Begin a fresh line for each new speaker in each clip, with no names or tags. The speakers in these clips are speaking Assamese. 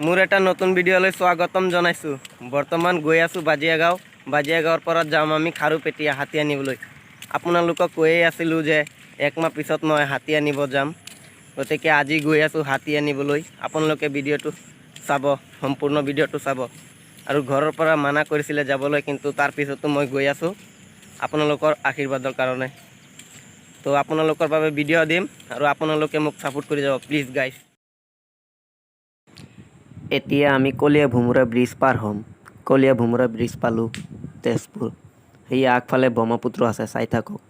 মোৰ এটা নতুন ভিডিঅ'লৈ স্বাগতম জনাইছো। বৰ্তমান গৈ আছো বাজিয়াগাঁৱৰ পৰা যাম আমি খাৰুপেটীয়া হাতী আনিবলৈ। আপোনালোকক কৈয়ে আছিলোঁ যে এক মাহ পিছত মই হাতী আনিব যাম, গতিকে আজি গৈ আছো হাতী আনিবলৈ। আপোনালোকে ভিডিঅ'টো চাব, সম্পূৰ্ণ ভিডিঅ'টো চাব। আৰু ঘৰৰ পৰা মানা কৰিছিলে যাবলৈ, কিন্তু তাৰ পিছতো মই গৈ আছো আপোনালোকৰ আশীৰ্বাদৰ কাৰণে। তো আপোনালোকৰ বাবে ভিডিঅ' দিম আৰু আপোনালোকে মোক ছাপোৰ্ট কৰি যাব প্লিজ গাইজ। এতিয়া আমি কলীয়া ভোমোৰা ব্ৰিজ পাৰ হ'ম। কলীয়া ভোমোৰা ব্ৰিজ পালোঁ, তেজপুৰ। সেই আগফালে ব্ৰহ্মপুত্ৰ আছে, চাই থাকক।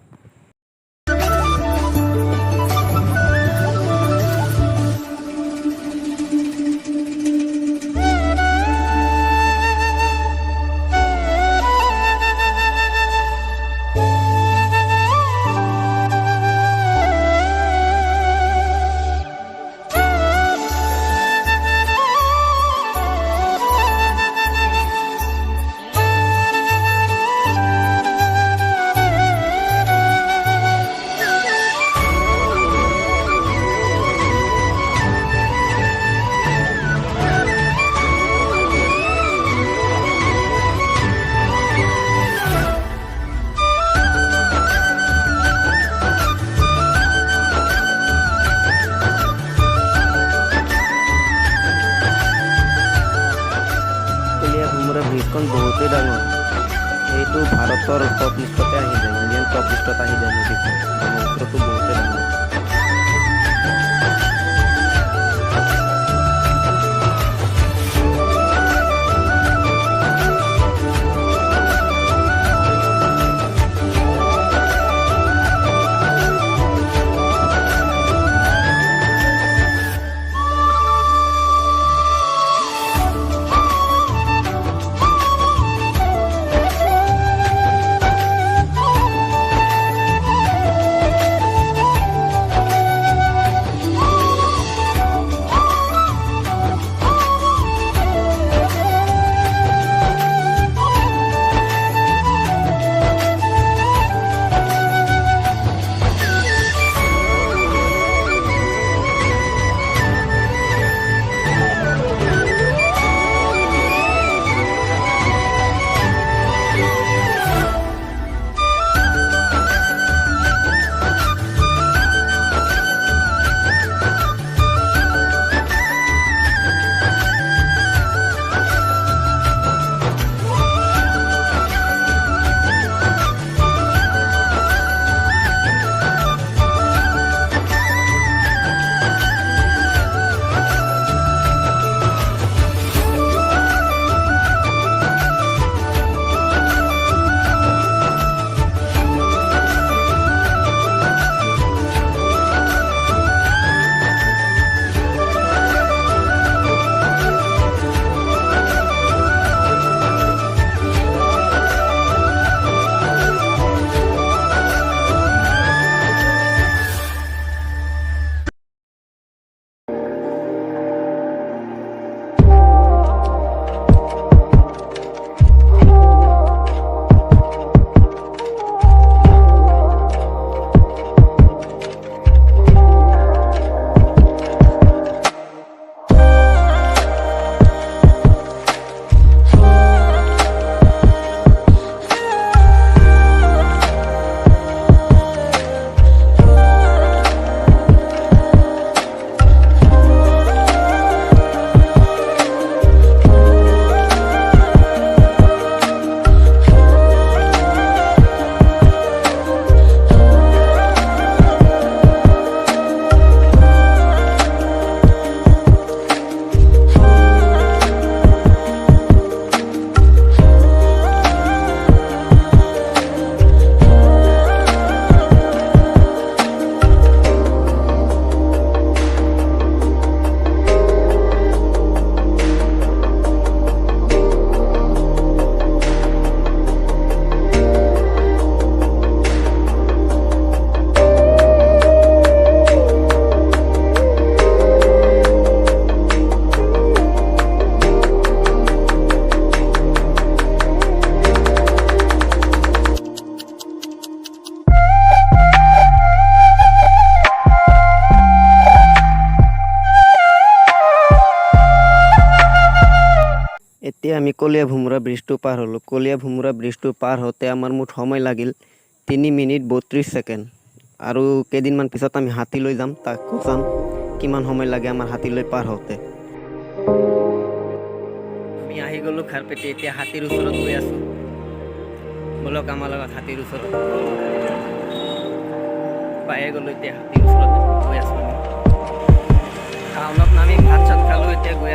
ভোমোৰা ব্ৰিজখন বহুতেই ডাঙৰ। এইটো ভাৰতৰ টপ লিষ্টতে আহি যায়, ইণ্ডিয়ান টপ লিষ্টত আহি যায় নদীখন। ব্ৰহ্মপুত্ৰটো বহুতেই ডাঙৰ।
এতিয়া আমি কলীয়া ভোমোৰা ব্ৰিজটো পাৰ হ'লোঁ। কলীয়া ভোমোৰা ব্ৰিজটো পাৰ হওঁতে আমাৰ মুঠ সময় লাগিল 3 মিনিট 32 ছেকেণ্ড। আৰু কেইদিনমান পিছত আমি হাতী লৈ যাম, তাকো চাম কিমান সময় লাগে আমাৰ হাতীলৈ পাৰ হওঁতে। আমি আহি গ'লোঁ খাৰপেটি, এতিয়া হাতীৰ ওচৰত গৈ আছোঁ। ব'লক আমাৰ লগত হাতীৰ ওচৰত। পায়ে গ'লোঁ, এতিয়া হাতীৰ ওচৰত গৈ আছোঁ আমি। টাউনত নামি ভাত চাত খালোঁ, এতিয়া গৈ